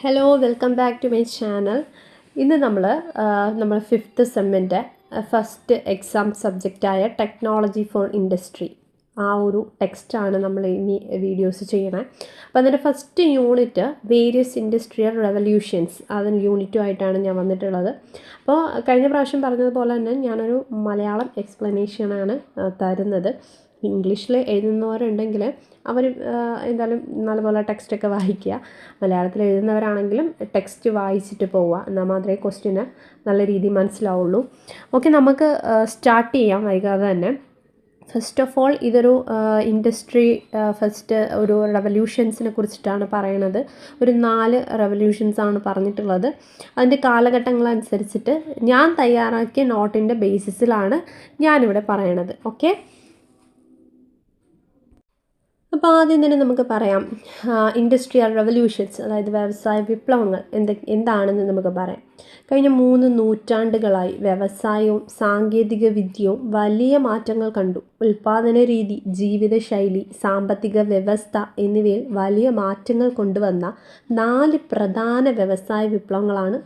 Hello welcome back to my channel. ഇന്ന് നമ്മൾ fifth സെമ്മിൻ്റെ ഫസ്റ്റ് എക്സാം സബ്ജക്റ്റായ ടെക്നോളജി ഫോർ ഇൻഡസ്ട്രി ആ ഒരു ടെക്സ്റ്റാണ് നമ്മൾ ഇനി വീഡിയോസ് ചെയ്യണേ. അപ്പോൾ അതിൻ്റെ first unit various industrial revolutions അതിന് യൂണിറ്റുമായിട്ടാണ് ഞാൻ വന്നിട്ടുള്ളത്. അപ്പോൾ കഴിഞ്ഞ പ്രാവശ്യം പറഞ്ഞതുപോലെ തന്നെ ഞാനൊരു മലയാളം എക്സ്പ്ലനേഷനാണ് തരുന്നത്. ഇംഗ്ലീഷിൽ എഴുതുന്നവരുണ്ടെങ്കിൽ അവർ എന്തായാലും നല്ലപോലെ ടെക്സ്റ്റൊക്കെ വായിക്കുക. മലയാളത്തിൽ എഴുതുന്നവരാണെങ്കിലും ടെക്സ്റ്റ് വായിച്ചിട്ട് പോവുക, എന്നാൽ മാത്രമേ ക്വസ്റ്റ്യന് നല്ല രീതിയിൽ മനസ്സിലാവുള്ളൂ. ഓക്കെ, നമുക്ക് സ്റ്റാർട്ട് ചെയ്യാം വൈകാതെ തന്നെ. ഫസ്റ്റ് ഓഫ് ഓൾ ഇതൊരു ഇൻഡസ്ട്രി ഫസ്റ്റ് ഒരു റെവല്യൂഷൻസിനെ കുറിച്ചിട്ടാണ് പറയണത്. ഒരു 4 റെവല്യൂഷൻസാണ് പറഞ്ഞിട്ടുള്ളത്. അതിൻ്റെ കാലഘട്ടങ്ങളനുസരിച്ചിട്ട് ഞാൻ തയ്യാറാക്കിയ നോട്ടിൻ്റെ ബേസിസിലാണ് ഞാനിവിടെ പറയണത്. ഓക്കെ, അപ്പോൾ ആദ്യം തന്നെ നമുക്ക് പറയാം ഇൻഡസ്ട്രിയൽ റെവല്യൂഷൻസ്, അതായത് വ്യവസായ വിപ്ലവങ്ങൾ എന്താണെന്ന് നമുക്ക് പറയാം. കഴിഞ്ഞ 3 നൂറ്റാണ്ടുകളായി വ്യവസായവും സാങ്കേതിക വിദ്യയും വലിയ മാറ്റങ്ങൾ കണ്ടു. ഉൽപ്പാദന രീതി, ജീവിതശൈലി, സാമ്പത്തിക വ്യവസ്ഥ എന്നിവയിൽ വലിയ മാറ്റങ്ങൾ കൊണ്ടുവന്ന 4 പ്രധാന വ്യവസായ വിപ്ലവങ്ങളാണ്